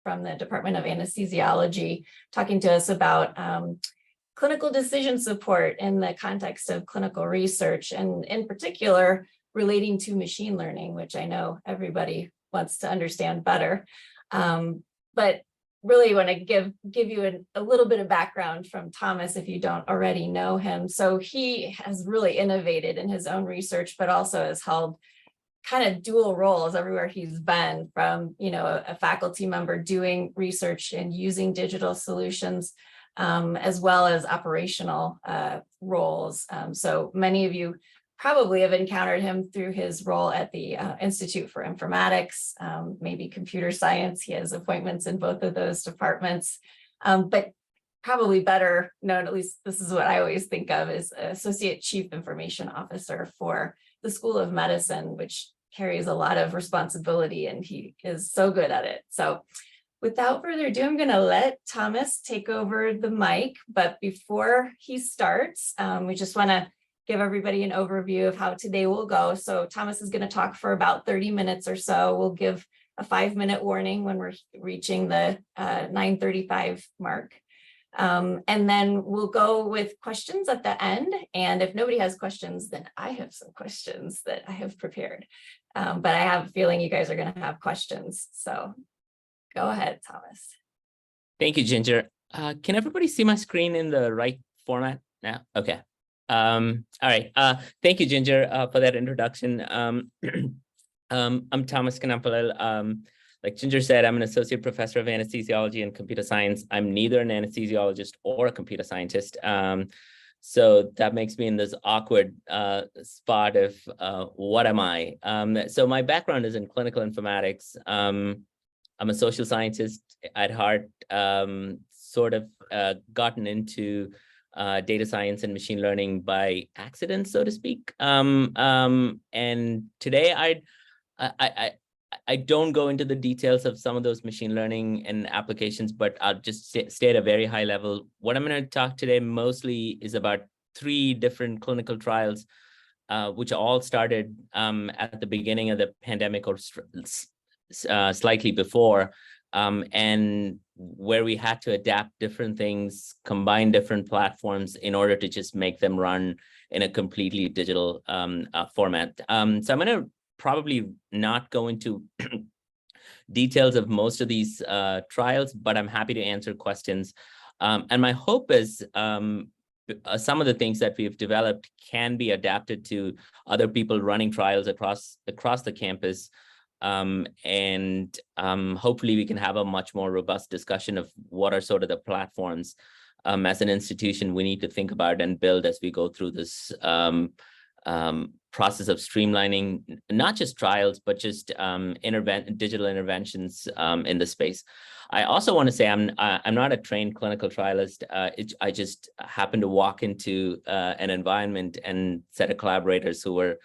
from the Department of Anesthesiology, talking to us about clinical decision support in the context of clinical research, and in particular, relating to machine learning, which I know everybody wants to understand better. But really want to give you a little bit of background from Thomas if you don't already know him. So he has really innovated in his own research, but also has held kind of dual roles everywhere he's been, from, you know, a faculty member doing research and using digital solutions, as well as operational roles. So many of you probably have encountered him through his role at the Institute for Informatics, maybe computer science. He has appointments in both of those departments, but probably better known, at least this is what I always think of, as Associate Chief Information Officer for the School of Medicine, which carries a lot of responsibility, and he is so good at it. So without further ado, I'm going to let Thomas take over the mic. But before he starts, we just want to give everybody an overview of how today will go. So Thomas is going to talk for about 30 minutes or so. We'll give a 5-minute warning when we're reaching the 9:35 mark. And then we'll go with questions at the end. And if nobody has questions, then I have some questions that I have prepared. But I have a feeling you guys are going to have questions. So go ahead, Thomas. Thank you, Ginger. Can everybody see my screen in the right format now? Okay. All right. Thank you, Ginger, for that introduction. I'm Thomas Kannampallil. Like Ginger said, I'm an associate professor of anesthesiology and computer science. I'm neither an anesthesiologist or a computer scientist. So that makes me in this awkward spot of what am I? So my background is in clinical informatics. I'm a social scientist at heart, sort of gotten into data science and machine learning by accident, so to speak. And today I don't go into the details of some of those machine learning and applications, but I'll just stay at a very high level. What I'm going to talk today mostly is about 3 different clinical trials, which all started at the beginning of the pandemic or slightly before, and where we had to adapt different things, combine different platforms in order to just make them run in a completely digital format. So I'm going to probably not go into details of most of these trials, but I'm happy to answer questions. And my hope is some of the things that we've developed can be adapted to other people running trials across the campus. And hopefully we can have a much more robust discussion of what are sort of the platforms as an institution we need to think about and build as we go through this process of streamlining, not just trials, but just digital interventions in the space. I also want to say I'm not a trained clinical trialist. I just happened to walk into an environment and set of collaborators who were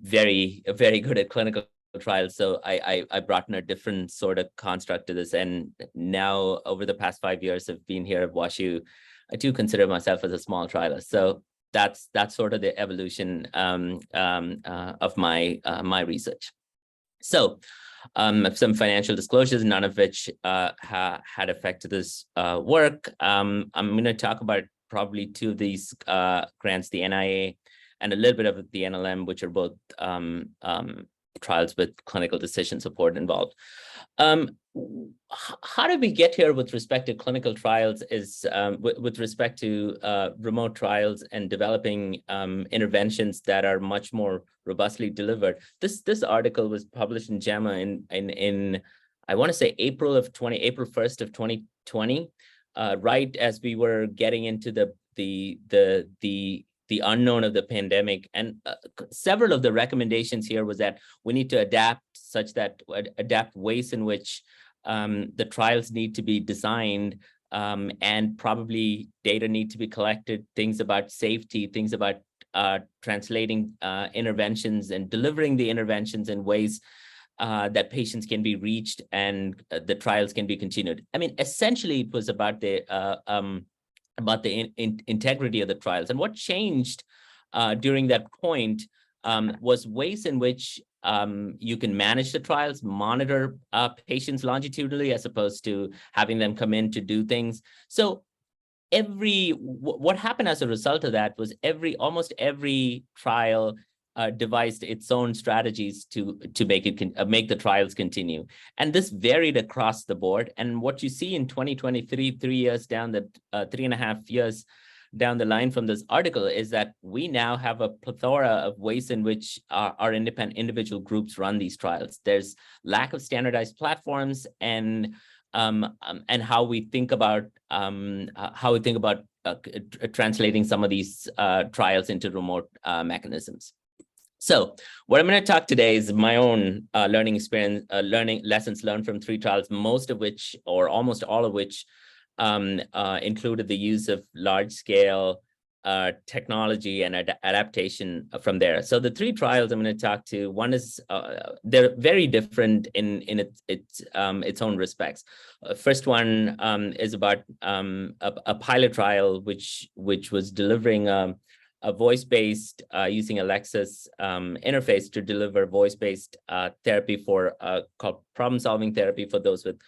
very good at clinical trials. So I brought in a different sort of construct to this. And now over the past 5 years of being here at WashU, I do consider myself as a small trialist. So that's sort of the evolution of my research. So some financial disclosures, none of which had effect to this work. I'm going to talk about probably 2 of these grants, the NIA and a little bit of the NLM, which are both trials with clinical decision support involved. How did we get here with respect to clinical trials is with respect to remote trials and developing interventions that are much more robustly delivered. This article was published in JAMA in I want to say April 1st of 2020, right as we were getting into the unknown of the pandemic. And several of the recommendations here was that we need to adapt ways in which the trials need to be designed, and probably data need to be collected, things about safety, things about translating interventions and delivering the interventions in ways that patients can be reached and the trials can be continued. I mean, essentially, it was about the integrity of the trials. And what changed during that point was ways in which you can manage the trials, monitor patients longitudinally as opposed to having them come in to do things. So what happened as a result of that was almost every trial devised its own strategies to make the trials continue, and this varied across the board. And what you see in 2023, 3.5 years down the line from this article, is that we now have a plethora of ways in which our independent individual groups run these trials. There's lack of standardized platforms, and how we think about translating some of these trials into remote mechanisms. So what I'm going to talk today is my own learning experience, lessons learned from 3 trials, most of which, or almost all of which, included the use of large-scale technology and adaptation from there. So the 3 trials I'm going to talk to, one is they're very different in its own respects. First one is about a pilot trial which was delivering a voice-based using Alexa's interface to deliver voice-based therapy called problem-solving therapy for those with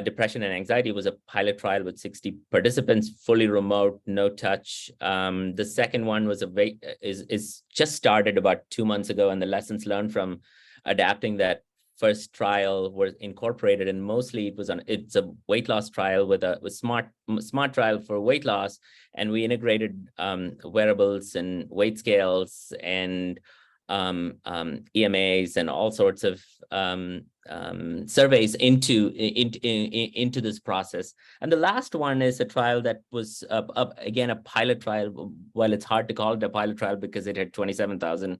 depression and anxiety. It was a pilot trial with 60 participants, fully remote, no touch. The second one was is just started about 2 months ago, and the lessons learned from adapting that first trial were incorporated, and mostly it's a weight loss trial with smart trial for weight loss, and we integrated wearables and weight scales and EMAs and all sorts of surveys into this process. And the last one is a trial that was again a pilot trial. Well, it's hard to call it a pilot trial because it had 27,000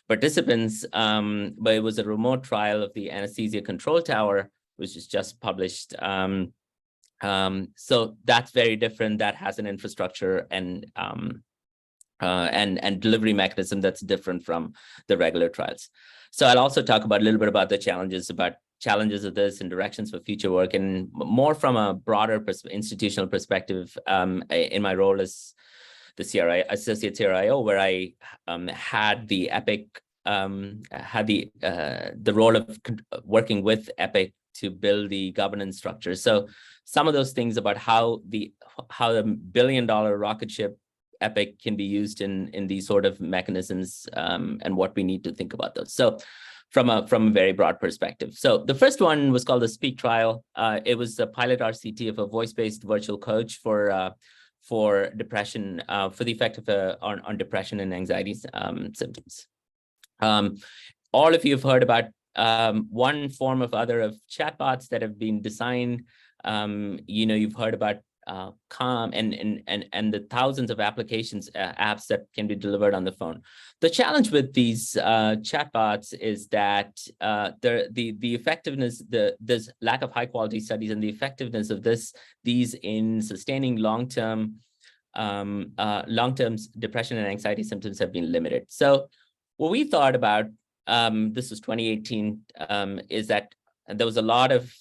participants, but it was a remote trial of the anesthesia control tower, which is just published. So that's very different. That has an infrastructure and delivery mechanism that's different from the regular trials. So I'll also talk about a little bit about the challenges of this and directions for future work, and more from a broader institutional perspective in my role as the associate CRIO, where I had the Epic the role of working with Epic to build the governance structure. So some of those things about how the $1 billion rocket ship Epic can be used in these sort of mechanisms, and what we need to think about those. So from a very broad perspective. So the first one was called the SPEAK trial. It was a pilot RCT of a voice-based virtual coach for depression, for the effect on depression and anxiety symptoms. All of you have heard about one form of other of chatbots that have been designed. You've heard about Calm and the thousands of applications, apps that can be delivered on the phone. The challenge with these chatbots is that the effectiveness, there's lack of high quality studies, and the effectiveness of these in sustaining long-term depression and anxiety symptoms have been limited. So what we thought about, this was 2018, is that there was a lot of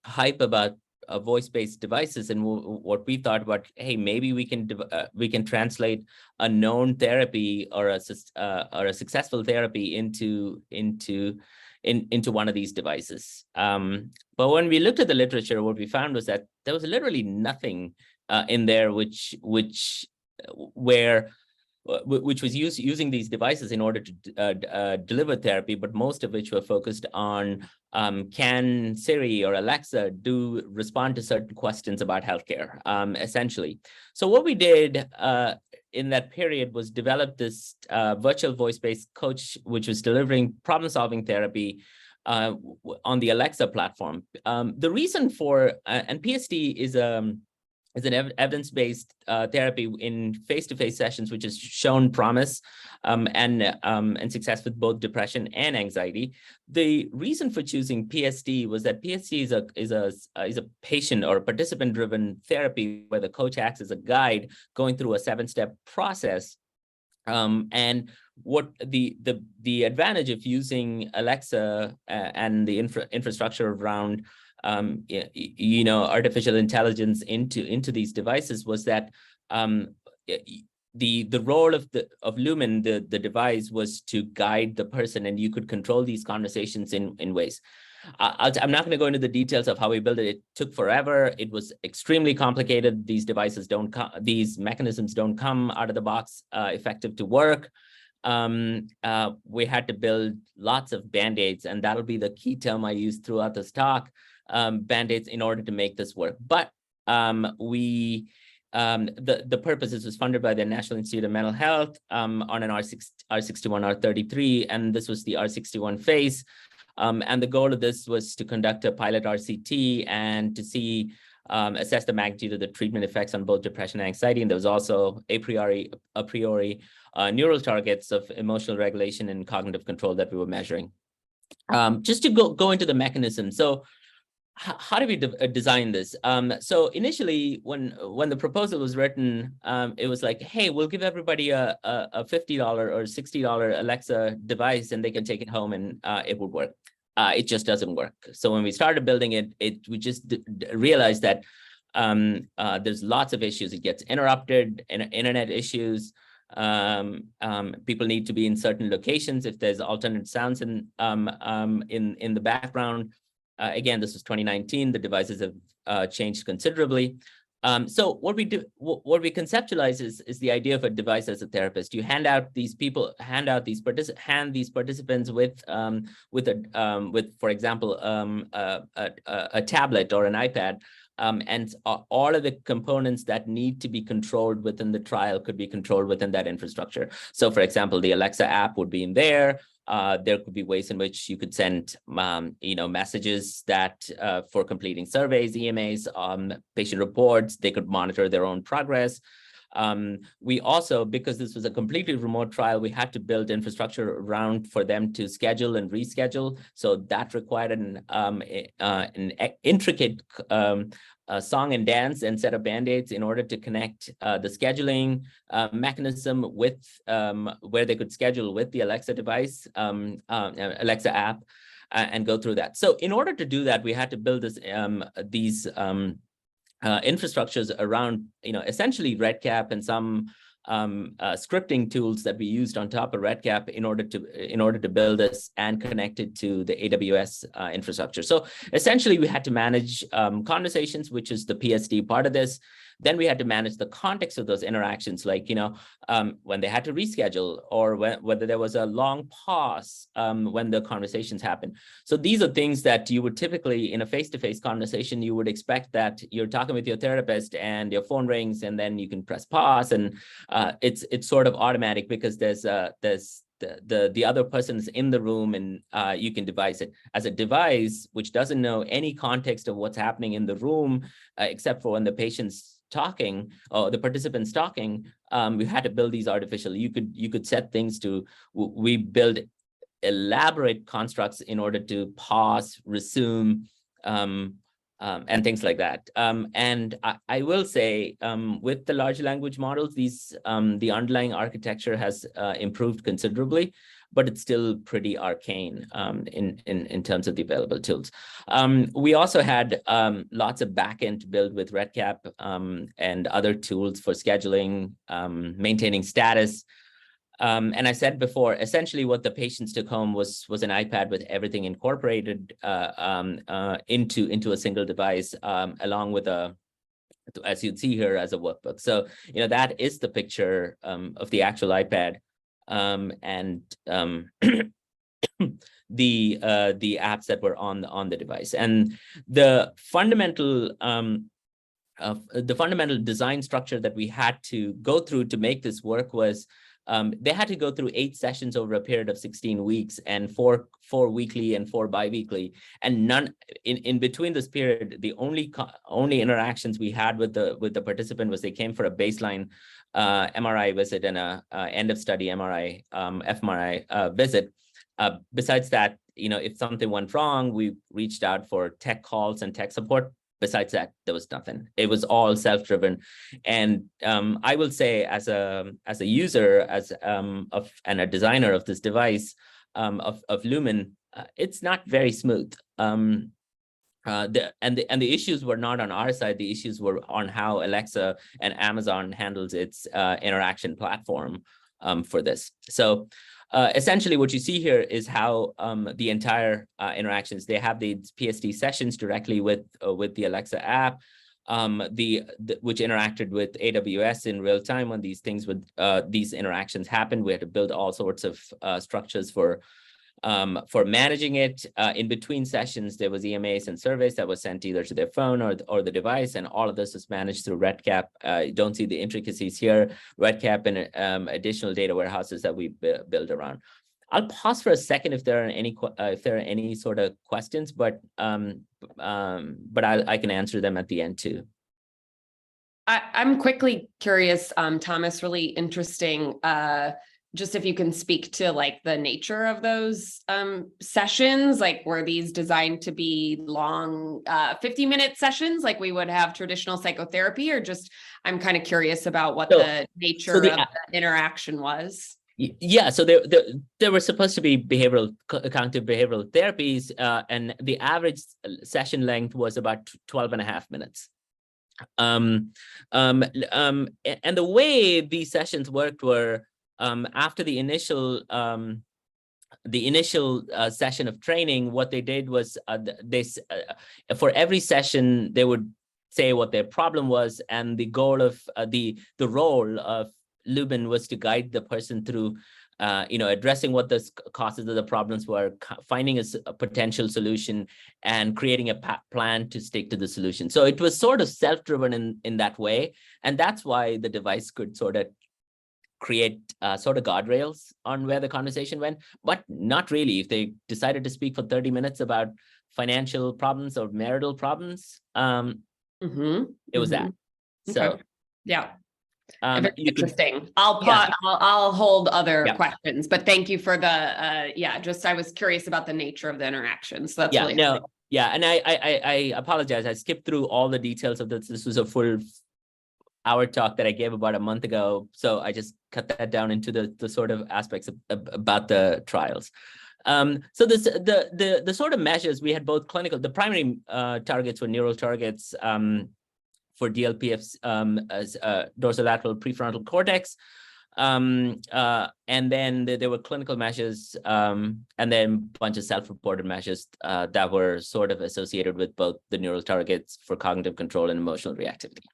hype about voice-based devices, and what we thought about, hey, maybe we can translate a known therapy or a successful therapy into one of these devices. But when we looked at the literature, what we found was that there was literally nothing in there which was using these devices in order to deliver therapy, but most of which were focused on can Siri or Alexa respond to certain questions about healthcare, essentially. So what we did in that period was develop this virtual voice-based coach, which was delivering problem-solving therapy on the Alexa platform. The reason for, and PSD is an evidence-based therapy in face-to-face sessions, which has shown promise and success with both depression and anxiety. The reason for choosing PSD was that PSD is a patient or participant-driven therapy where the coach acts as a guide going through a 7-step process. And what the advantage of using Alexa and the infrastructure around artificial intelligence into these devices was that the role of Lumen, the device, was to guide the person, and you could control these conversations in ways. I'm not going to go into the details of how we built it. It took forever. It was extremely complicated. These devices these mechanisms don't come out of the box effective to work. We had to build lots of band-aids, and that'll be the key term I use throughout this talk, band-aids, in order to make this work. But the purpose, this was funded by the National Institute of Mental Health on an R61, R33, and this was the R61 phase. And the goal of this was to conduct a pilot RCT and to see, assess the magnitude of the treatment effects on both depression and anxiety. And there was also a priori neural targets of emotional regulation and cognitive control that we were measuring. Just to go into the mechanism. So how did we design this? So initially, when the proposal was written, it was like, hey, we'll give everybody a $50 or $60 Alexa device, and they can take it home, and it would work. It just doesn't work. So when we started building it, we just realized that there's lots of issues. It gets interrupted, internet issues. People need to be in certain locations if there's alternate sounds in the background. Again, this was 2019. The devices have changed considerably. So what we conceptualize is the idea of a device as a therapist. You hand these participants with, for example, a tablet or an iPad. And all of the components that need to be controlled within the trial could be controlled within that infrastructure. So, for example, the Alexa app would be in there. There could be ways in which you could send, messages that for completing surveys, EMAs, patient reports. They could monitor their own progress. We also, because this was a completely remote trial, we had to build infrastructure around for them to schedule and reschedule. So that required an intricate song and dance and set of band-aids in order to connect the scheduling mechanism with where they could schedule with the Alexa device, Alexa app, and go through that. So in order to do that, we had to build these infrastructures around, essentially RedCap and some scripting tools that we used on top of RedCap in order to build this and connect it to the AWS infrastructure. So essentially, we had to manage conversations, which is the PSD part of this. Then we had to manage the context of those interactions, like, when they had to reschedule, or whether there was a long pause when the conversations happen. So these are things that you would typically, in a face-to-face conversation, you would expect that you're talking with your therapist and your phone rings, and then you can press pause, and it's sort of automatic because there's the other person's in the room, and you can devise it. As a device which doesn't know any context of what's happening in the room, except for when the patient's talking or the participants talking, we had to build these artificially. You could set things to, we build elaborate constructs in order to pause, resume, and things like that. And I will say, with the large language models, the underlying architecture has improved considerably, but it's still pretty arcane in terms of the available tools. We also had lots of backend to build with RedCap and other tools for scheduling, maintaining status. And I said before, essentially what the patients took home was an iPad with everything incorporated into a single device, along with as you'd see here, as a workbook. So, that is the picture of the actual iPad. And the apps that were on the device, and the fundamental design structure that we had to go through to make this work was they had to go through 8 sessions over a period of 16 weeks, and four weekly and 4 biweekly, and none in between this period. The only interactions we had with the participant was they came for a baseline MRI visit and a end of study MRI fMRI visit. Besides that, if something went wrong, we reached out for tech calls and tech support. Besides that, there was nothing. It was all self-driven. And I will say, as a user, and a designer of this device, of Lumen, it's not very smooth. the issues were not on our side. The issues were on how Alexa and Amazon handles its interaction platform for this. So essentially what you see here is how the entire interactions, they have these PSD sessions directly with the Alexa app, which interacted with AWS in real time when these things would these interactions happened. We had to build all sorts of structures for managing it. In between sessions, there was EMAs and surveys that was sent either to their phone or the device, and all of this was managed through RedCap. You don't see the intricacies here. RedCap and additional data warehouses that we build around. I'll pause for a second if there are any sort of questions, but I can answer them at the end too. I'm quickly curious, Thomas, really interesting. Just if you can speak to like the nature of those sessions, like were these designed to be long 50-minute sessions like we would have traditional psychotherapy, or just I'm kind of curious about what the nature of the interaction was. Yeah, so there were supposed to be cognitive behavioral therapies, and the average session length was about 12.5 minutes. And the way these sessions worked were, after the initial session of training, what they did was for every session they would say what their problem was, and the goal of the role of Lubin was to guide the person through addressing what the causes of the problems were, finding a potential solution, and creating a plan to stick to the solution. So it was sort of self-driven in that way, and that's why the device could sort of create sort of guardrails on where the conversation went, but not really. If they decided to speak for 30 minutes about financial problems or marital problems, it was that. So okay. Yeah. Interesting. Could, I'll hold other questions, but thank you for the I was curious about the nature of the interaction. So that's really and I apologize. I skipped through all the details of this. This was a full hour talk that I gave about a month ago, so I just cut that down into the sort of aspects about the trials. So this the sort of measures we had, both clinical. The primary targets were neural targets for DLPFs as dorsolateral prefrontal cortex, and then there were clinical measures, and then a bunch of self-reported measures that were sort of associated with both the neural targets for cognitive control and emotional reactivity.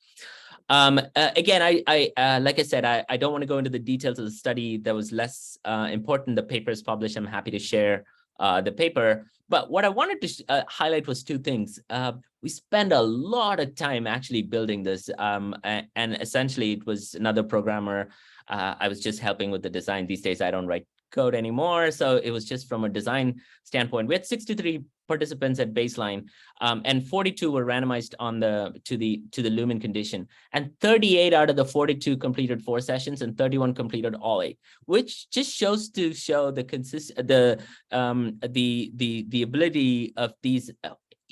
Again, I like I said, I don't want to go into the details of the study. That was less important. The paper is published. I'm happy to share the paper. But what I wanted to highlight was two things. We spent a lot of time actually building this, and essentially it was another programmer. I was just helping with the design. These days I don't write code anymore, so it was just from a design standpoint. We had 63 participants at baseline, and 42 were randomized on to the Lumen condition, and 38 out of the 42 completed 4 sessions, and 31 completed all 8, which just shows the ability of these.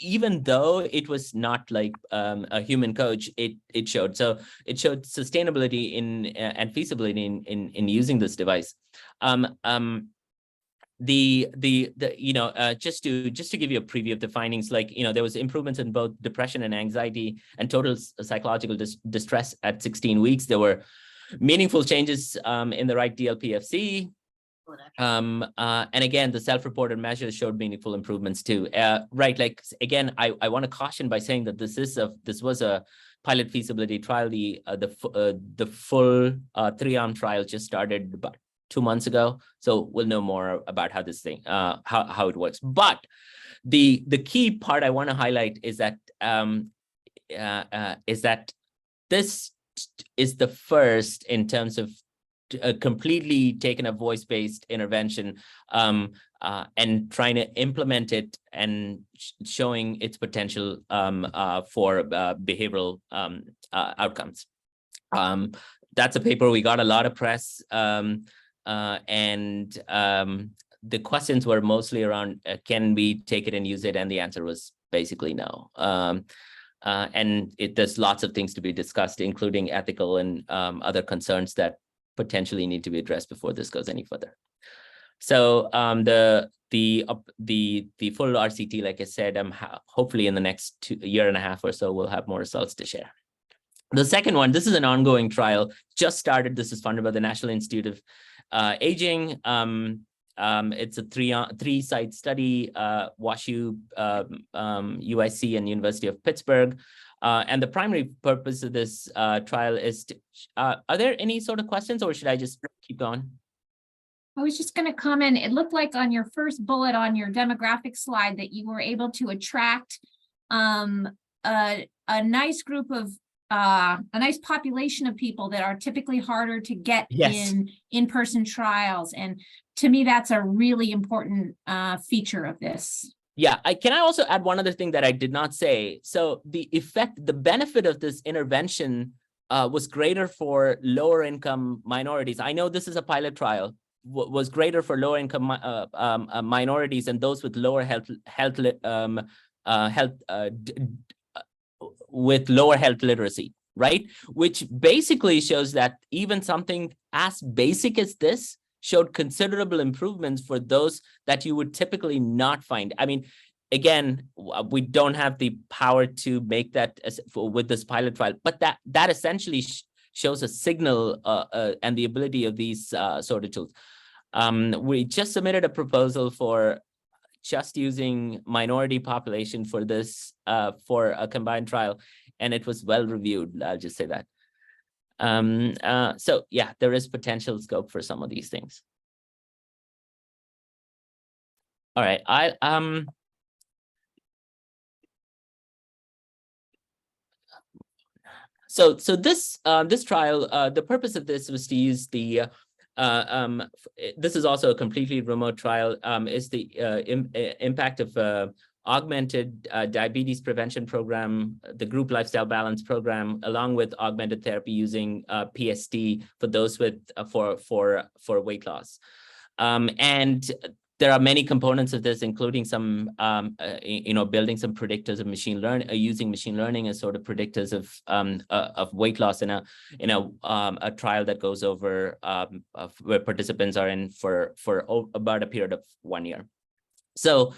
Even though it was not like a human coach, it showed sustainability and feasibility in using this device. Just to give you a preview of the findings, there was improvements in both depression and anxiety and total psychological distress at 16 weeks. There were meaningful changes in the right DLPFC. And again, the self-reported measures showed meaningful improvements too. Again, I want to caution by saying that this was a pilot feasibility trial. The full 3-arm trial just started about 2 months ago, so we'll know more about how this thing how it works. But the key part I want to highlight is that this is the first in terms of completely taking a voice-based intervention and trying to implement it and showing its potential for behavioral outcomes. That's a paper we got a lot of press, and the questions were mostly around can we take it and use it, and the answer was basically no. And there's lots of things to be discussed, including ethical and other concerns that potentially need to be addressed before this goes any further. So the full RCT, like I said, hopefully in the next year and a half or so, we'll have more results to share. The second one, this is an ongoing trial, just started. This is funded by the National Institute of Aging. It's a three-site study, WashU, UIC, and University of Pittsburgh. And the primary purpose of this trial is to, are there any sort of questions, or should I just keep going? I was just going to comment, it looked like on your first bullet on your demographic slide that you were able to attract a nice group of a nice population of people that are typically harder to get in in-person trials. And to me, that's a really important feature of this. Yeah, can I also add one other thing that I did not say? So the benefit of this intervention was greater for lower income minorities. I know this is a pilot trial, was greater for lower income minorities and those with lower with lower health literacy, right? Which basically shows that even something as basic as this showed considerable improvements for those that you would typically not find. I mean, again, we don't have the power to make that with this pilot trial, but that essentially shows a signal and the ability of these sort of tools. We just submitted a proposal for just using minority population for this, for a combined trial, and it was well reviewed. I'll just say that. So yeah, there is potential scope for some of these things. All right, So this trial, the purpose of this was to use the this is also a completely remote trial, is the impact of augmented diabetes prevention program, the group lifestyle balance program, along with augmented therapy using PST for those with for weight loss. And there are many components of this, including some, building some predictors of machine learning, using machine learning as sort of predictors of weight loss in a trial that goes over where participants are in for about a period of 1 year. So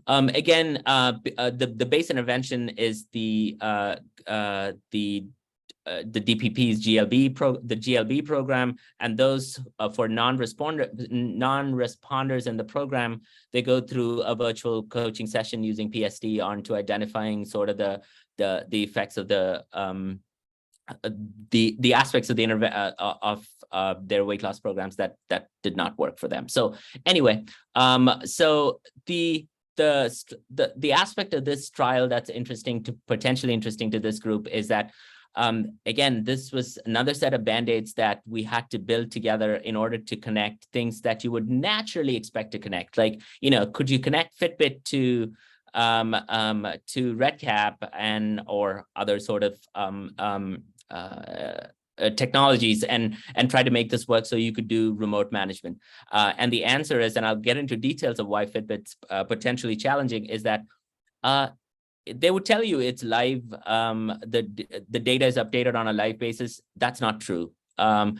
again, the base intervention is the DPP's GLB program, and those for non-responders in the program, they go through a virtual coaching session using PST onto identifying sort of the effects of the aspects of their weight loss programs that did not work for them. So anyway, so the aspect of this trial that's potentially interesting to this group is that again, this was another set of band-aids that we had to build together in order to connect things that you would naturally expect to connect. Like, could you connect Fitbit to RedCap or other sort of technologies and try to make this work so you could do remote management? And the answer is, and I'll get into details of why Fitbit's potentially challenging, is that they would tell you it's live, the data is updated on a live basis. That's not true. That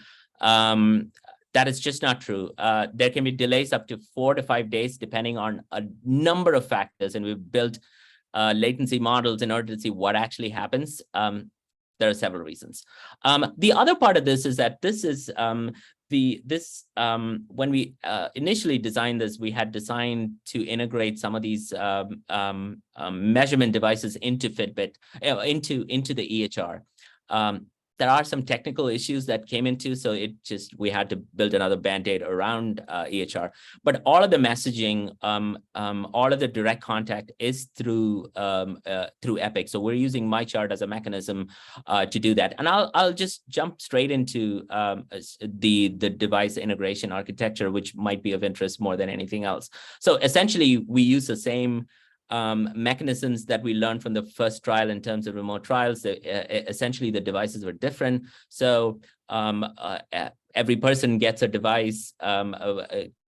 is just not true. There can be delays up to 4 to 5 days, depending on a number of factors. And we've built latency models in order to see what actually happens. There are several reasons. The other part of this is that this is when we initially designed this, we had designed to integrate some of these measurement devices into Fitbit, into the EHR. There are some technical issues that came into, so we had to build another band-aid around EHR. But all of the messaging, all of the direct contact is through Epic. So we're using MyChart as a mechanism to do that. And I'll just jump straight into the device integration architecture, which might be of interest more than anything else. So essentially, we use the same mechanisms that we learned from the first trial in terms of remote trials. Essentially, the devices were different. So every person gets a device,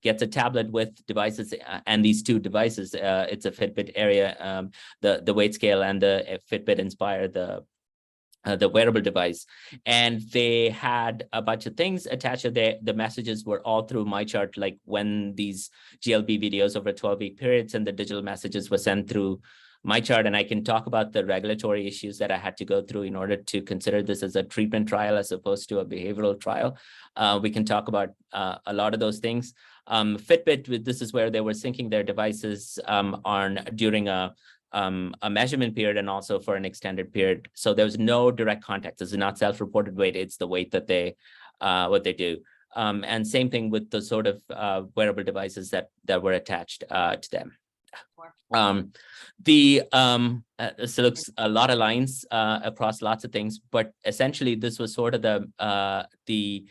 gets a tablet with devices, and these two devices, it's a Fitbit Area, the weight scale, and the Fitbit Inspire, the wearable device, and they had a bunch of things attached to the messages were all through MyChart, like when these GLB videos over 12-week periods, and the digital messages were sent through MyChart. And I can talk about the regulatory issues that I had to go through in order to consider this as a treatment trial as opposed to a behavioral trial. We can talk about a lot of those things. Fitbit, this is where they were syncing their devices during a measurement period and also for an extended period. So there was no direct contact. This is not self-reported weight. It's the weight that they what they do. And same thing with the sort of wearable devices that were attached to them. So looks a lot of lines across lots of things, but essentially this was sort of the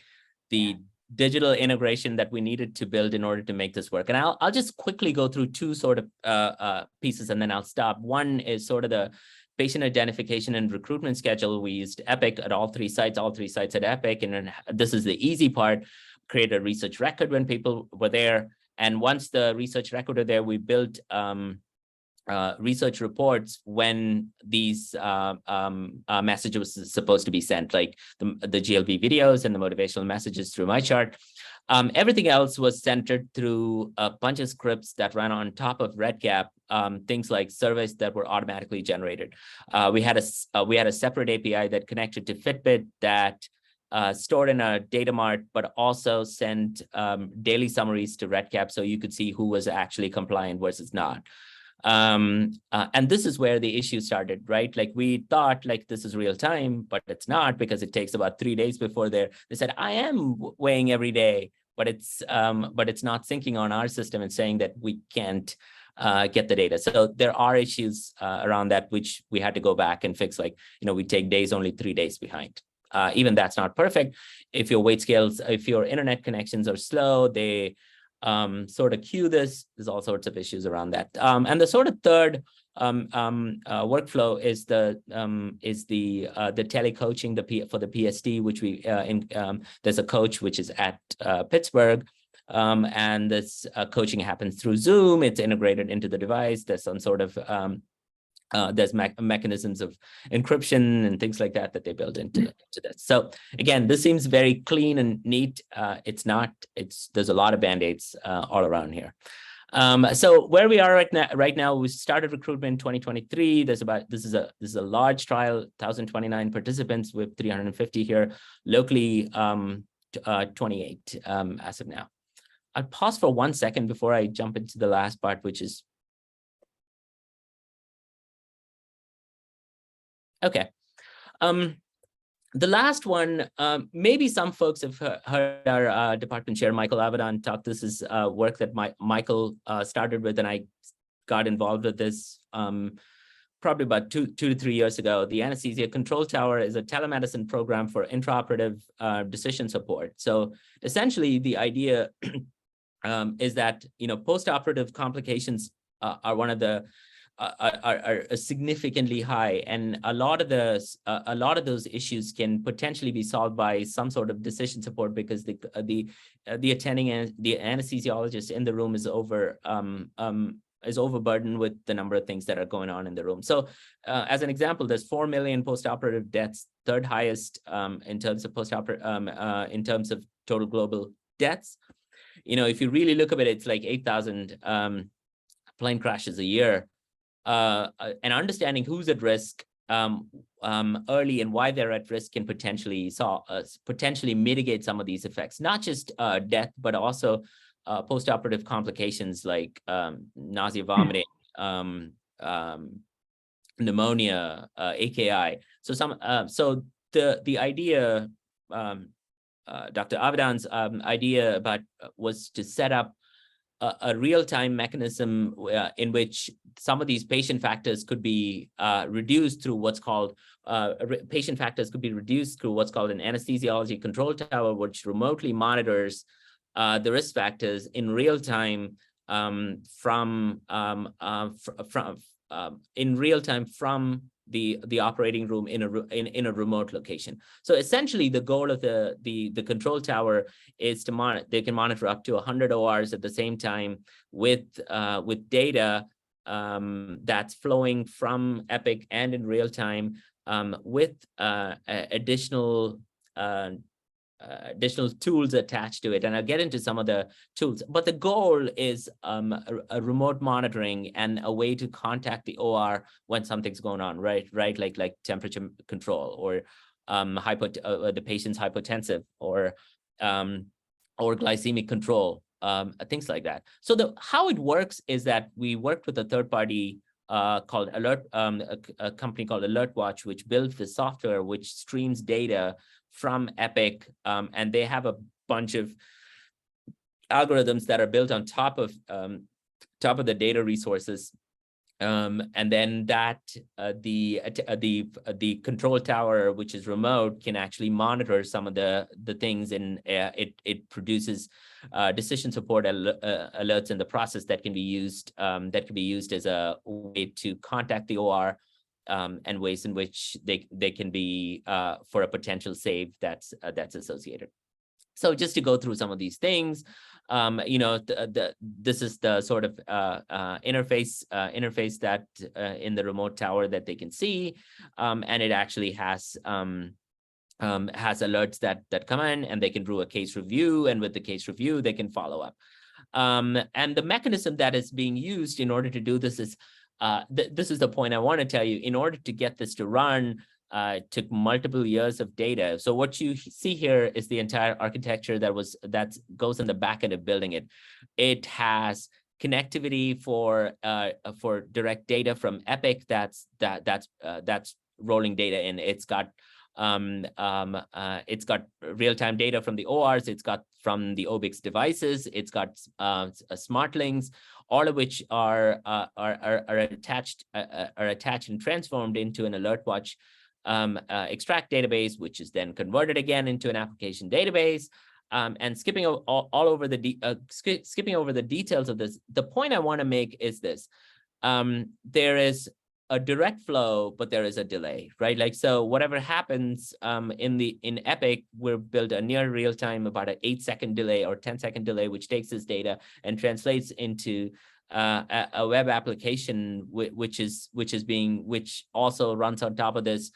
digital integration that we needed to build in order to make this work. And I'll just quickly go through two sort of pieces and then I'll stop. One is sort of the patient identification and recruitment schedule. We used Epic at all three sites at Epic. And then this is the easy part, create a research record when people were there. And once the research record are there, we built research reports when these messages was supposed to be sent, like the GLB videos and the motivational messages through MyChart. Everything else was centered through a bunch of scripts that ran on top of RedCap, things like surveys that were automatically generated. We had a separate API that connected to Fitbit that stored in a data mart, but also sent daily summaries to RedCap so you could see who was actually compliant versus not. And this is where the issue started, right? Like we thought like this is real time, but it's not, because it takes about 3 days before they said, I am weighing every day, but it's not syncing on our system and saying that we can't get the data. So there are issues around that, which we had to go back and fix. Like, we take days only 3 days behind. Even that's not perfect. If your weight scales, if your internet connections are slow, they sort of queue this. There's all sorts of issues around that. And the sort of third workflow is the telecoaching, for the PSD, which we there's a coach which is at Pittsburgh. And this coaching happens through Zoom. It's integrated into the device. There's some sort of there's mechanisms of encryption and things like that they build into this. So again, this seems very clean and neat. It's not. There's a lot of band-aids all around here. So where we are right now, we started recruitment in 2023. This is a large trial, 1,029 participants with 350 here locally, 28 as of now. I'll pause for 1 second before I jump into the last part, which is okay. The last one, maybe some folks have heard our department chair, Michael Avedon, talk. This is work that Michael started with, and I got involved with this probably about two to 3 years ago. The Anesthesia Control Tower is a telemedicine program for intraoperative decision support. So essentially, the idea is that postoperative complications are one of the are significantly high, and a lot of those issues can potentially be solved by some sort of decision support, because the attending and the anesthesiologist in the room is overburdened with the number of things that are going on in the room. So as an example, there's 4 million postoperative deaths, third highest in terms of in terms of total global deaths. If you really look at it, it's like 8,000 plane crashes a year. And understanding who's at risk early and why they're at risk can potentially mitigate some of these effects, not just death, but also postoperative complications like nausea, vomiting, pneumonia, AKI. So the idea, Dr. Avedon's idea was to set up a real-time mechanism in which some of these patient factors could be reduced through what's called an anesthesiology control tower, which remotely monitors the risk factors in real time from the operating room in a remote location. So essentially, the goal of the control tower is to monitor. They can monitor up to 100 ORs at the same time with data that's flowing from Epic and in real time with additional tools attached to it. And I'll get into some of the tools, but the goal is a remote monitoring and a way to contact the OR when something's going on, right? Like temperature control, or the patient's hypotensive, or glycemic control, things like that. So how it works is that we worked with a third party called Alert, a company called AlertWatch, which builds the software which streams data from Epic, and they have a bunch of algorithms that are built on top of the data resources, and then that the control tower, which is remote, can actually monitor some of the things, and it produces decision support alerts in the process that can be used as a way to contact the OR, and ways in which they can be for a potential save that's associated. So just to go through some of these things, this is the sort of interface that in the remote tower that they can see, and it actually has alerts that come in, and they can do a case review, and with the case review they can follow up. And the mechanism that is being used in order to do this is this is the point I want to tell you. In order to get this to run, took multiple years of data. So what you see here is the entire architecture that goes in the back end of building it. It has connectivity for direct data from Epic that's rolling data in. It's got real-time data from the ORs. It's got from the OBIX devices. It's got smart links, all of which are attached and transformed into an AlertWatch extract database, which is then converted again into an application database. And skipping over the details of this, the point I want to make is this: there is a direct flow, but there is a delay, right? Like, so whatever happens in Epic, we're built a near real time, about an 8-second delay or 10-second delay, which takes this data and translates into a web application, which also runs on top of this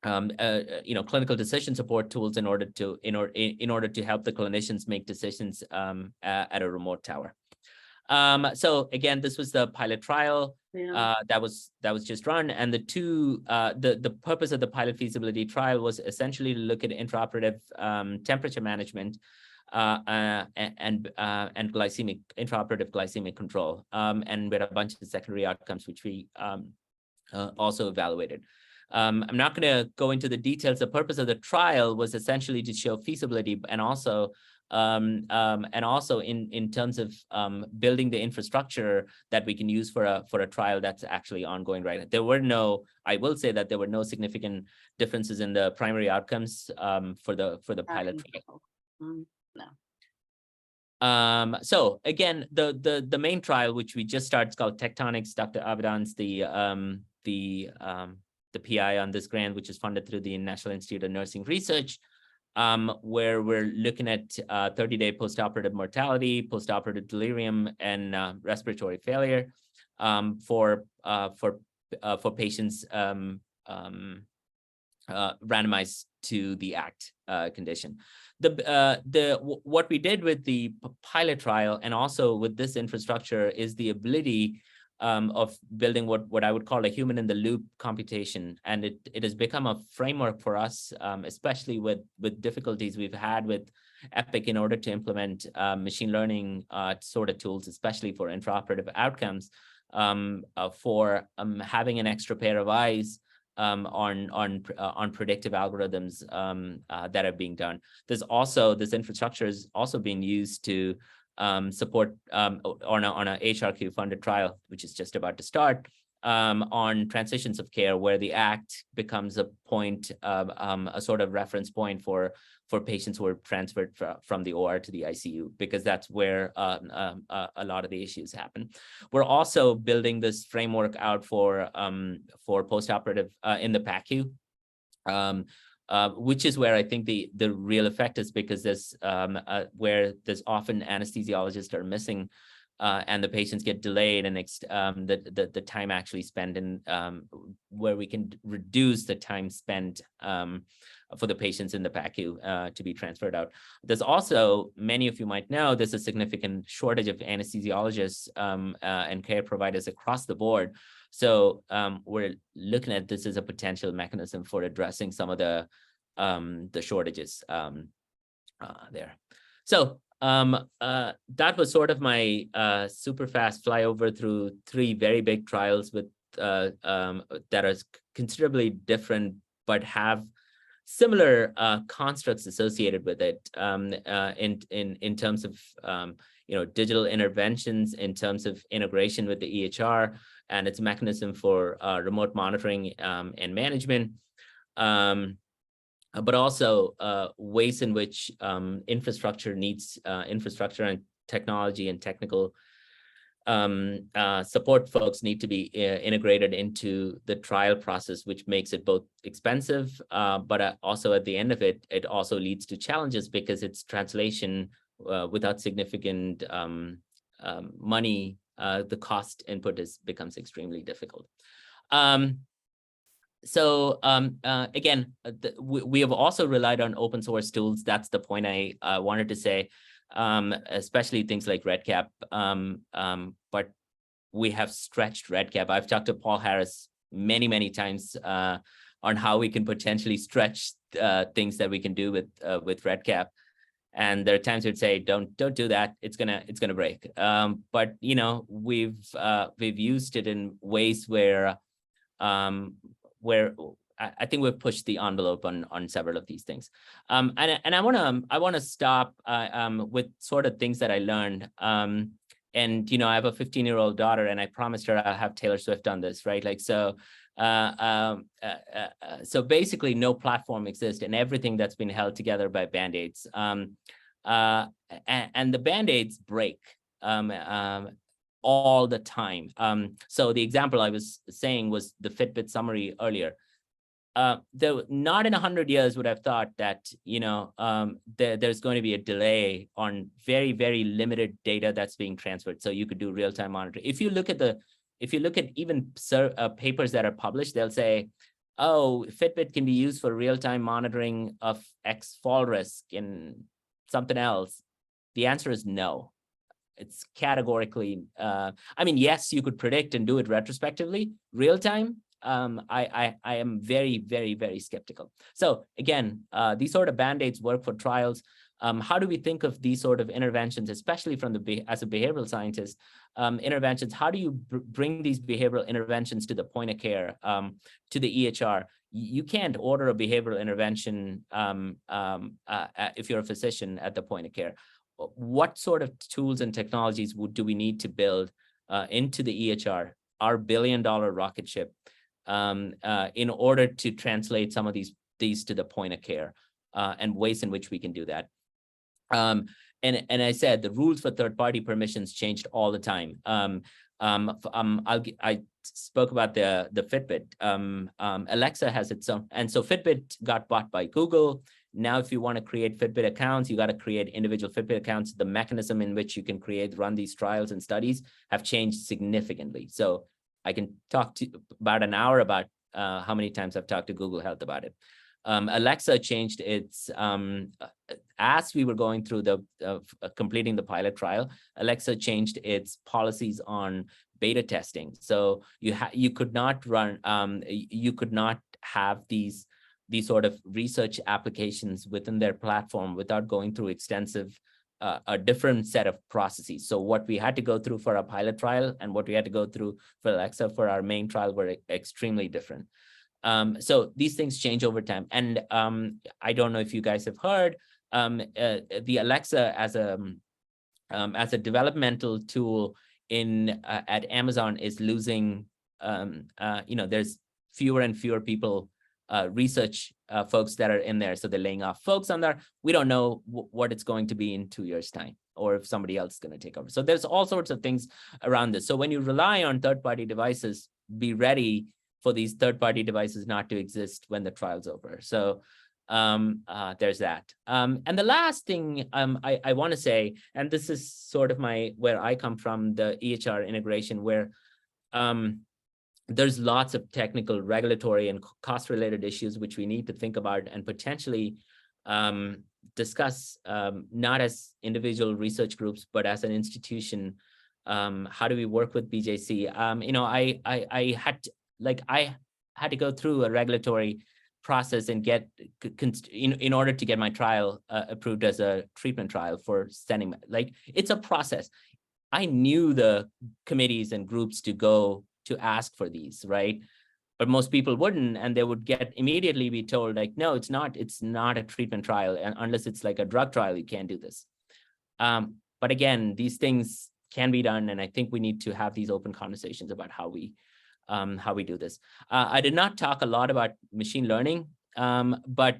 clinical decision support tools in order to help the clinicians make decisions at a remote tower. So again, this was the pilot trial that was just run, and the purpose of the pilot feasibility trial was essentially to look at intraoperative temperature management and intraoperative glycemic control, and with a bunch of secondary outcomes which we also evaluated. I'm not going to go into the details. The purpose of the trial was essentially to show feasibility, and also in terms of building the infrastructure that we can use for a trial that's actually ongoing right now. I will say that there were no significant differences in the primary outcomes for the pilot trial. No. So again, the main trial, which we just started, is called Tectonics. Dr. Avedon's the PI on this grant, which is funded through the National Institute of Nursing Research, where we're looking at 30-day postoperative mortality, postoperative delirium, and respiratory failure for patients randomized to the ACT condition. What we did with the pilot trial and also with this infrastructure is the ability of building what I would call a human in the loop computation, and it has become a framework for us, especially with difficulties we've had with Epic in order to implement machine learning sort of tools, especially for intraoperative outcomes, for having an extra pair of eyes on predictive algorithms that are being done. This infrastructure is also being used to support on a HRQ funded trial, which is just about to start, on transitions of care, where the ACT becomes a point, a sort of reference point for patients who are transferred from the OR to the ICU, because that's where a lot of the issues happen. We're also building this framework out for postoperative in the PACU, which is where I think the real effect is, because there's where there's often anesthesiologists are missing and the patients get delayed, and the time actually spent in where we can reduce the time spent for the patients in the PACU to be transferred out. There's also, many of you might know, there's a significant shortage of anesthesiologists and care providers across the board. So we're looking at this as a potential mechanism for addressing some of the shortages there. So that was sort of my super fast flyover through 3 very big trials with that are considerably different, but have similar constructs associated with it in terms of digital interventions, in terms of integration with the EHR and its mechanism for remote monitoring and management. But also ways in which infrastructure and technology and technical support folks need to be integrated into the trial process, which makes it both expensive, but also at the end of it, it also leads to challenges because it's translation without significant money. The cost input becomes extremely difficult. So again, we have also relied on open source tools. That's the point I wanted to say, especially things like REDCap. But we have stretched REDCap. I've talked to Paul Harris many times on how we can potentially stretch things that we can do with REDCap. And there are times we'd say, don't do that. It's gonna break. But we've used it in ways where I think we've pushed the envelope on several of these things. And I wanna stop with sort of things that I learned. And I have a 15-year-old daughter, and I promised her I'll have Taylor Swift on this, right? Like so. So basically, no platform exists, and everything that's been held together by Band-Aids. And the Band-Aids break all the time. So the example I was saying was the Fitbit summary earlier. Not in 100 years would have thought that there's going to be a delay on very limited data that's being transferred, so you could do real-time monitoring. If you look at even papers that are published, they'll say, oh, Fitbit can be used for real-time monitoring of X fall risk and something else. The answer is no. It's categorically, I mean, yes, you could predict and do it retrospectively. Real time, I am very skeptical. So again, these sort of Band-Aids work for trials. How do we think of these sort of interventions, especially from as a behavioral scientist, interventions? How do you bring these behavioral interventions to the point of care, to the EHR? You can't order a behavioral intervention if you're a physician at the point of care. What sort of tools and technologies do we need to build into the EHR, our billion-dollar rocket ship, in order to translate some of these to the point of care, and ways in which we can do that? And I said the rules for third-party permissions changed all the time. I spoke about the Fitbit. Alexa has its own, and so Fitbit got bought by Google. Now, if you want to create Fitbit accounts, you got to create individual Fitbit accounts. The mechanism in which you can run these trials and studies have changed significantly. So I can talk to you about an hour about how many times I've talked to Google Health about it. Alexa changed its, as we were going through completing the pilot trial, Alexa changed its policies on beta testing. So you could not have these sort of research applications within their platform without going through extensive, a different set of processes. So what we had to go through for our pilot trial and what we had to go through for Alexa for our main trial were extremely different. So these things change over time. And I don't know if you guys have heard, the Alexa as a developmental tool at Amazon is losing, there's fewer and fewer people, research folks that are in there. So they're laying off folks on there. We don't know what it's going to be in 2 years' time, or if somebody else is going to take over. So there's all sorts of things around this. So when you rely on third-party devices, be ready for these third-party devices not to exist when the trial's over. So there's that. And the last thing I want to say, and this is sort of where I come from, the EHR integration, where there's lots of technical, regulatory, and cost-related issues which we need to think about and potentially discuss, not as individual research groups, but as an institution. How do we work with BJC? I had to go through a regulatory process and get in order to get my trial approved as a treatment trial for sending. Like, it's a process. I knew the committees and groups to go to ask for these, right? But most people wouldn't, and they would immediately be told, like, no, it's not a treatment trial, and unless it's like a drug trial, you can't do this. But again, these things can be done, and I think we need to have these open conversations about how we do this. I did not talk a lot about machine learning, but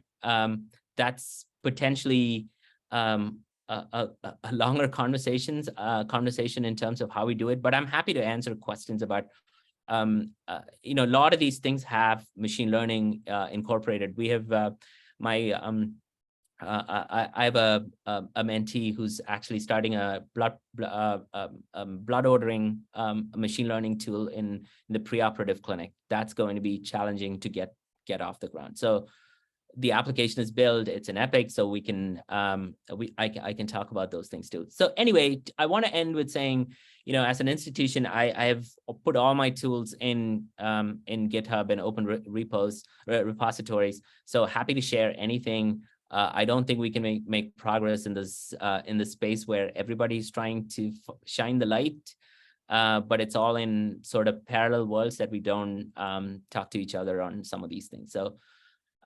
that's potentially a longer conversation in terms of how we do it. But I'm happy to answer questions about, a lot of these things have machine learning incorporated. We have I have a mentee who's actually starting a blood ordering machine learning tool in the preoperative clinic. That's going to be challenging to get off the ground. So the application is built, it's an Epic, so we can I can talk about those things too. So anyway, I want to end with saying, as an institution, I have put all my tools in GitHub and open repositories. So happy to share anything. I don't think we can make progress in this space where everybody's trying to shine the light, but it's all in sort of parallel worlds that we don't talk to each other on some of these things. So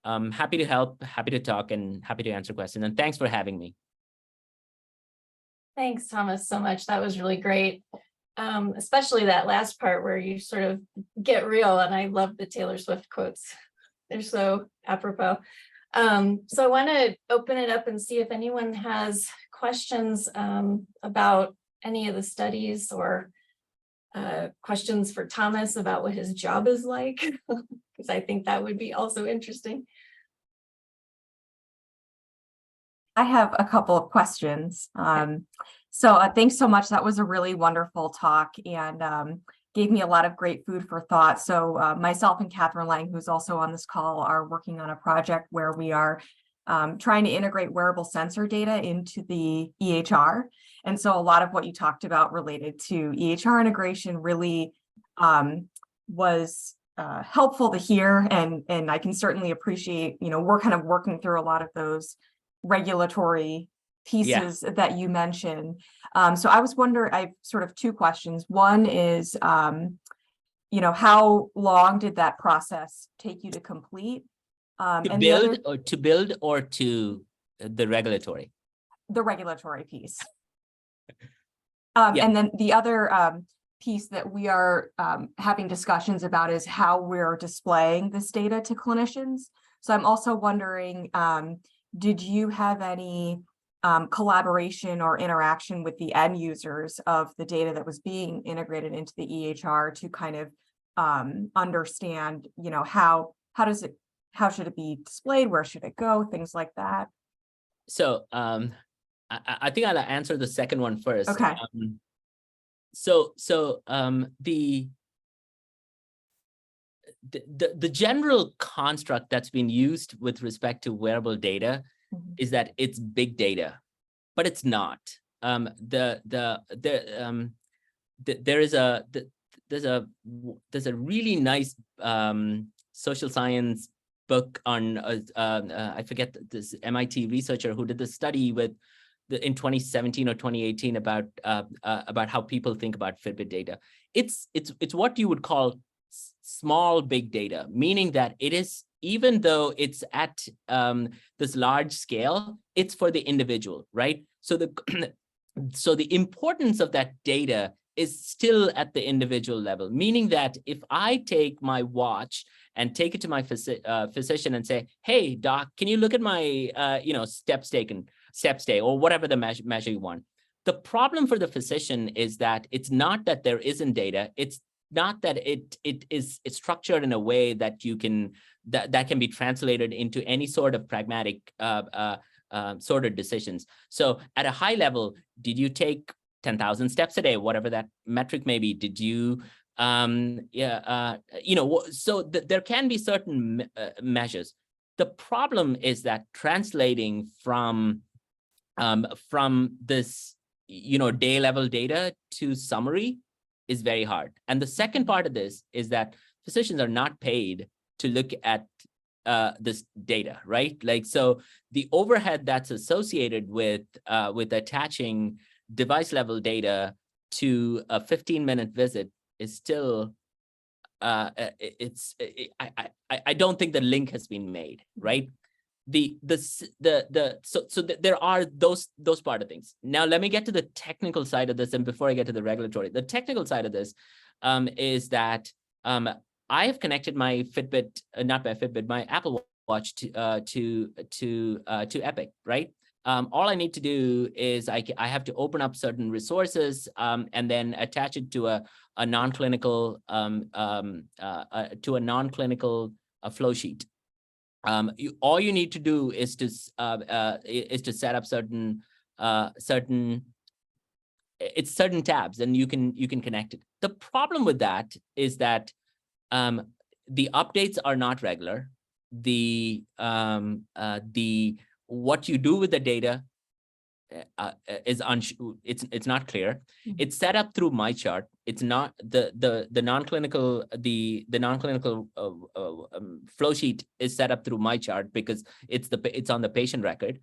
happy to help, happy to talk, and happy to answer questions. And thanks for having me. Thanks, Thomas, so much. That was really great. Especially that last part where you sort of get real. And I love the Taylor Swift quotes. They're so apropos. So I want to open it up and see if anyone has questions about any of the studies, or questions for Thomas about what his job is like, because I think that would be also interesting. I have a couple of questions. So thanks so much. That was a really wonderful talk, and gave me a lot of great food for thought. So myself and Catherine Lang, who's also on this call, are working on a project where we are trying to integrate wearable sensor data into the EHR. And so a lot of what you talked about related to EHR integration really was helpful to hear. And I can certainly appreciate, we're kind of working through a lot of those regulatory pieces that you mentioned. So I was wondering, I have sort of two questions. One is, how long did that process take you to complete? To build or to the regulatory? The regulatory piece. And then the other piece that we are having discussions about is how we're displaying this data to clinicians. So I'm also wondering, did you have any collaboration or interaction with the end users of the data that was being integrated into the EHR to kind of understand, how should it be displayed, where should it go, things like that? So I think I'll answer the second one first. Okay. The general construct that's been used with respect to wearable data is that it's big data, but it's not. There's a really nice social science book on I forget this MIT researcher who did the study in 2017 or 2018 about how people think about Fitbit data. It's what you would call small big data, meaning that it is, even though it's at this large scale, it's for the individual, right? So the importance of that data is still at the individual level, meaning that if I take my watch and take it to my physician and say, hey, doc, can you look at my steps taken, or whatever the measure you want. The problem for the physician is that it's not that there isn't data, it's not that it's structured in a way that you can that can be translated into any sort of pragmatic sort of decisions. So at a high level, did you take 10,000 steps a day, whatever that metric may be? Did you so there can be certain measures. The problem is that translating from this day level data to summary is very hard. And the second part of this is that physicians are not paid to look at this data, right? Like, so the overhead that's associated with attaching device level data to a 15-minute visit is still I don't think the link has been made, right? So there are those part of things. Now let me get to the technical side of this, and before I get to the regulatory, the technical side of this is that I have connected my Fitbit, not my Fitbit, my Apple Watch to Epic, right? All I need to do is I have to open up certain resources and then attach it to a non-clinical flow sheet. All you need to do is to set up certain tabs, and you can connect it. The problem with that is that the updates are not regular. What you do with the data is it's not clear. Mm-hmm. It's set up through MyChart. It's not the non-clinical flow sheet is set up through MyChart because it's on the patient record.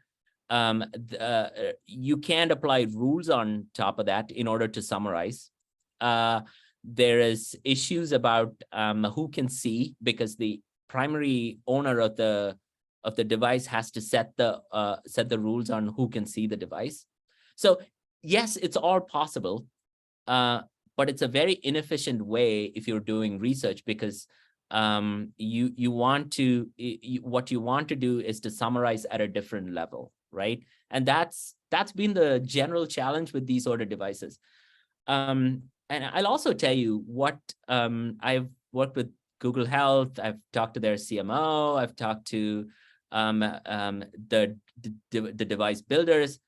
You can't apply rules on top of that in order to summarize. There is issues about who can see, because the primary owner of the device has to set the rules on who can see the device. So yes, it's all possible, but it's a very inefficient way if you're doing research, because what you want to do is to summarize at a different level, right? And that's been the general challenge with these sort of devices. And I'll also tell you what I've worked with Google Health. I've talked to their CMO. I've talked to the device builders.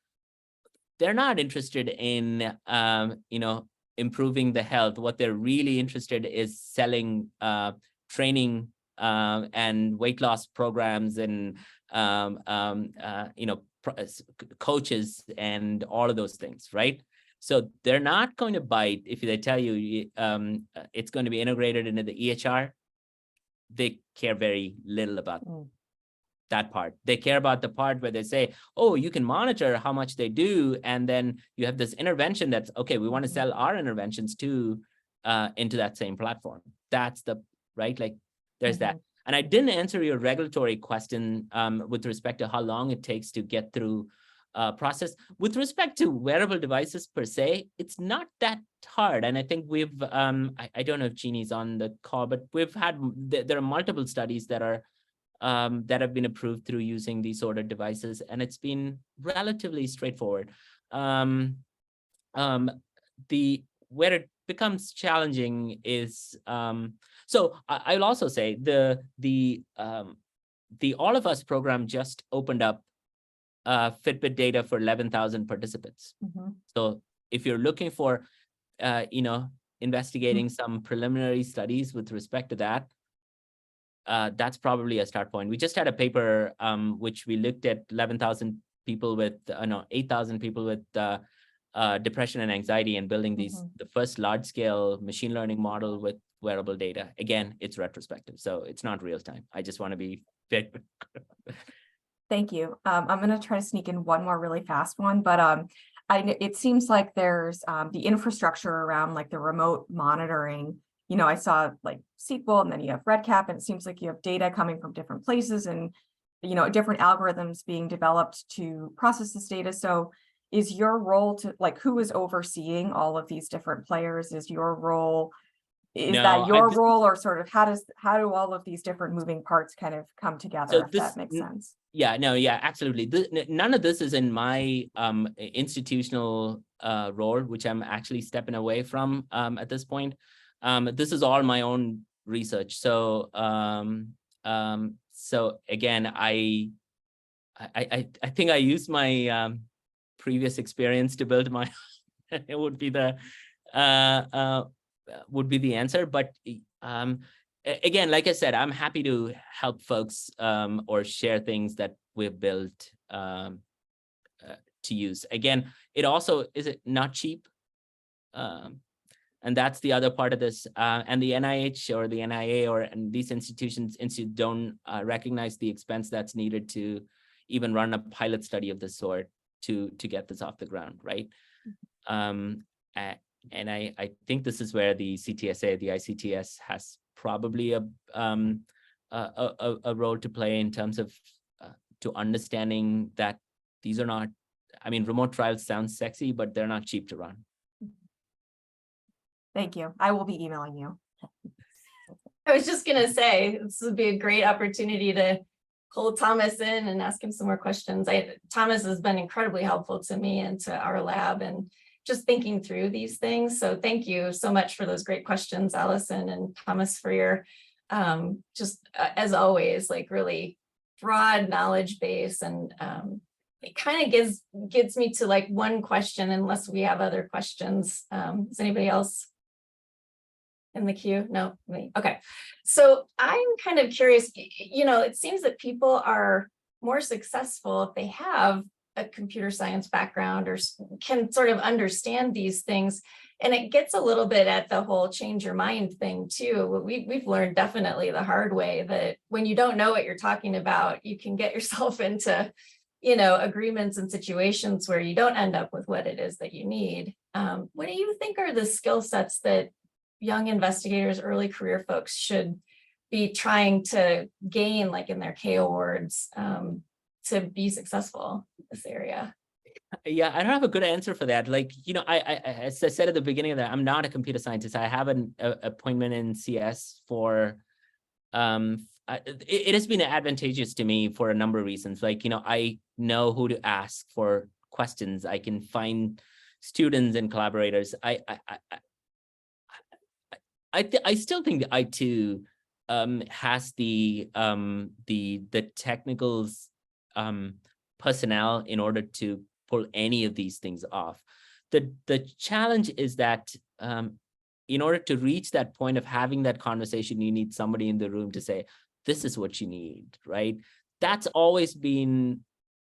They're not interested in improving the health. What they're really interested is selling training and weight loss programs and coaches and all of those things, right? So they're not going to bite if they tell you it's going to be integrated into the EHR. They care very little about that part. They care about the part where they say, oh, you can monitor how much they do, and then you have this intervention that's okay, we want to sell our interventions too into that same platform. That's the right, like there's that. And I didn't answer your regulatory question with respect to how long it takes to get through process. With respect to wearable devices per se, it's not that hard. And I think we've I don't know if Jeannie's on the call, but we've had there are multiple studies that are that have been approved through using these sort of devices, and it's been relatively straightforward. Where it becomes challenging is so I'll also say the All of Us program just opened up Fitbit data for 11,000 participants. So if you're looking for investigating some preliminary studies with respect to that, that's probably a start point. We just had a paper which we looked at 11,000 people with 8,000 people with depression and anxiety, and building the first large scale machine learning model with wearable data. Again, it's retrospective, so it's not real time. I just want to be fair. Thank you. I'm going to try to sneak in one more really fast one, but it seems like there's the infrastructure around like the remote monitoring. I saw like SQL, and then you have RedCap, and it seems like you have data coming from different places, and different algorithms being developed to process this data. So is your role to who is overseeing all of these different players? Is your role, that your role, or sort of how do all of these different moving parts kind of come together, if that makes sense? Yeah, no, yeah, absolutely. None of this is in my institutional role, which I'm actually stepping away from at this point. This is all my own research. So so again, I think I used my previous experience to build my it would be the answer. But again, like I said, I'm happy to help folks or share things that we've built to use. Again, it also is it not cheap. And that's the other part of this. And the NIH or the NIA and these institutions don't recognize the expense that's needed to even run a pilot study of this sort to get this off the ground, right? And I think this is where the CTSA, the ICTS, has probably a role to play in terms of to understanding that these are not. I mean, remote trials sound sexy, but they're not cheap to run. Thank you. I will be emailing you. I was just going to say, this would be a great opportunity to pull Thomas in and ask him some more questions. Thomas has been incredibly helpful to me and to our lab and just thinking through these things. So thank you so much for those great questions, Allison and Thomas, for your as always, like really broad knowledge base. And it kind of gets me to like one question, unless we have other questions. Does anybody else in the queue? No, me. Okay. So I'm kind of curious, it seems that people are more successful if they have a computer science background or can sort of understand these things. And it gets a little bit at the whole change your mind thing too. We've learned definitely the hard way that when you don't know what you're talking about, you can get yourself into, agreements and situations where you don't end up with what it is that you need. What do you think are the skill sets that young investigators, early career folks should be trying to gain, like in their K awards, to be successful in this area? Yeah, I don't have a good answer for that. Like, I as I said at the beginning of that, I'm not a computer scientist. I have an appointment in CS for, it has been advantageous to me for a number of reasons. Like, I know who to ask for questions. I can find students and collaborators. I still think the I2 has the technical personnel in order to pull any of these things off. The challenge is that in order to reach that point of having that conversation, you need somebody in the room to say, this is what you need, right? That's always been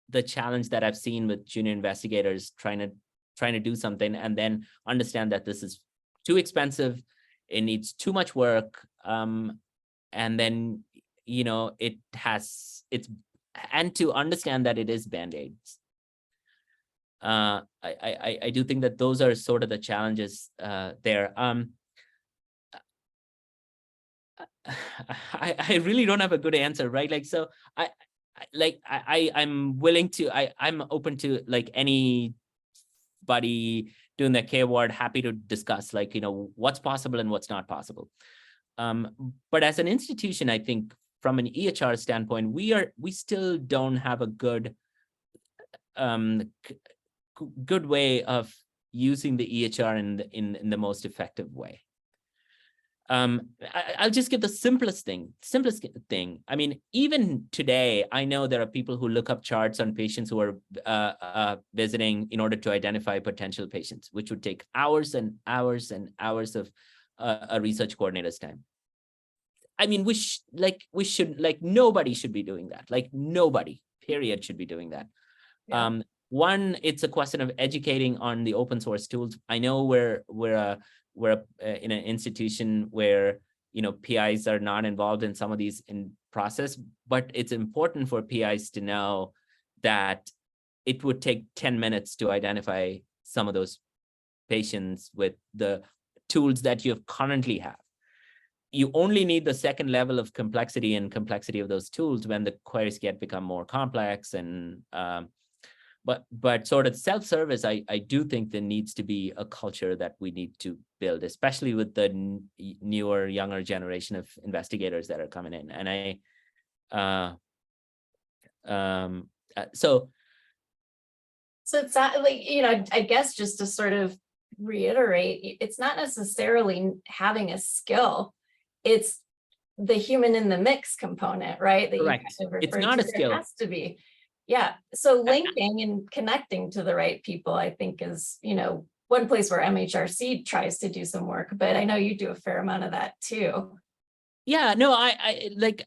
the challenge that I've seen with junior investigators trying to do something and then understand that this is too expensive. It needs too much work. And then, and to understand that it is Band-Aids. I do think that those are sort of the challenges there. I really don't have a good answer, right? Like, so I'm willing to, I'm open to like anybody doing the K award, happy to discuss like, what's possible and what's not possible. But as an institution, I think from an EHR standpoint, we still don't have a good way of using the EHR in the most effective way. I'll just give the simplest thing. I mean, even today, I know there are people who look up charts on patients who are visiting in order to identify potential patients, which would take hours and hours and hours of a research coordinator's time. I mean, nobody should be doing that. Like nobody, period, should be doing that. Yeah. One, it's a question of educating on the open source tools. I know we're in an institution where PIs are not involved in some of these in process, but it's important for PIs to know that it would take 10 minutes to identify some of those patients with the tools that you currently have. You only need the second level of complexity of those tools when the queries become more complex and but sort of self-service, I do think there needs to be a culture that we need to build, especially with the newer, younger generation of investigators that are coming in. And so it's not like, I guess just to sort of reiterate, it's not necessarily having a skill. It's the human in the mix component, right? That Correct. you kind of It's referred not to. a skill. There has to be. Yeah. So linking and connecting to the right people, I think is, one place where mHRC tries to do some work, but I know you do a fair amount of that too. Yeah, no, I like,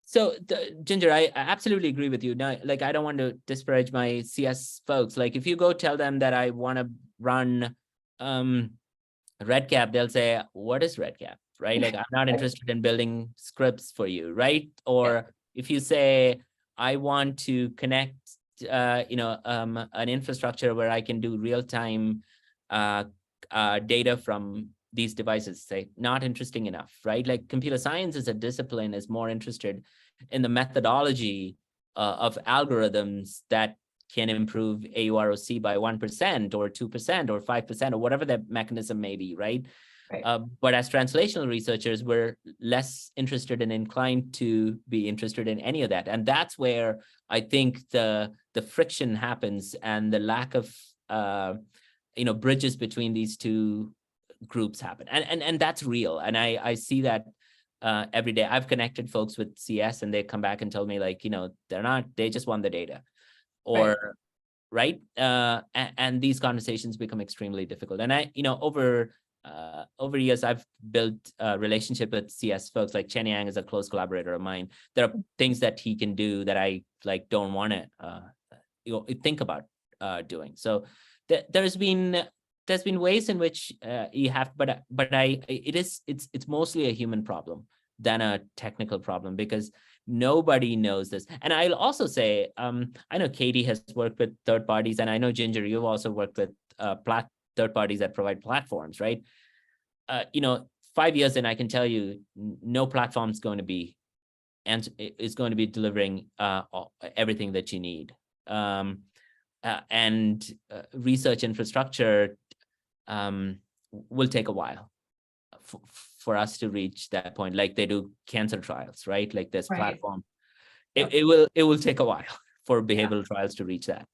so Ginger, I absolutely agree with you. Now, like, I don't want to disparage my CS folks. Like, if you go tell them that I want to run RedCap, they'll say, what is RedCap? Right? Like, I'm not interested in building scripts for you, right? Or if you say, I want to connect, an infrastructure where I can do real-time data from these devices, say, not interesting enough, right? Like, computer science as a discipline is more interested in the methodology of algorithms that can improve AUROC by 1% or 2% or 5% or whatever that mechanism may be, right? Right. But as translational researchers, we're less interested and inclined to be interested in any of that. And that's where I think the friction happens and the lack of bridges between these two groups happen. And that's real. And I see that every day. I've connected folks with CS and they come back and tell me, like, they just want the data. Or right. And these conversations become extremely difficult. And I, over years, I've built a relationship with CS folks. Like Chen Yang is a close collaborator of mine. There are things that he can do that I don't want to think about doing. So there's been ways in which you have, but it's mostly a human problem than a technical problem, because nobody knows this. And I'll also say, I know Katie has worked with third parties, and I know Ginger, you've also worked with third parties that provide platforms, right? 5 years in, I can tell you, no platform is going to be delivering everything that you need. And research infrastructure will take a while for us to reach that point, like they do cancer trials, right? Like this platform, it will take a while for behavioral trials to reach that.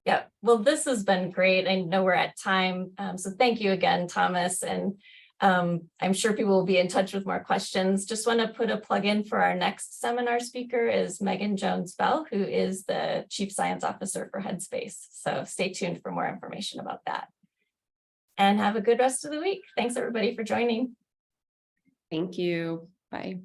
Yeah, well, this has been great. I know we're at time. So thank you again, Thomas. And I'm sure people will be in touch with more questions. Just want to put a plug in for our next seminar speaker is Megan Jones-Bell, who is the Chief Science Officer for Headspace. So stay tuned for more information about that. And have a good rest of the week. Thanks everybody for joining. Thank you. Bye.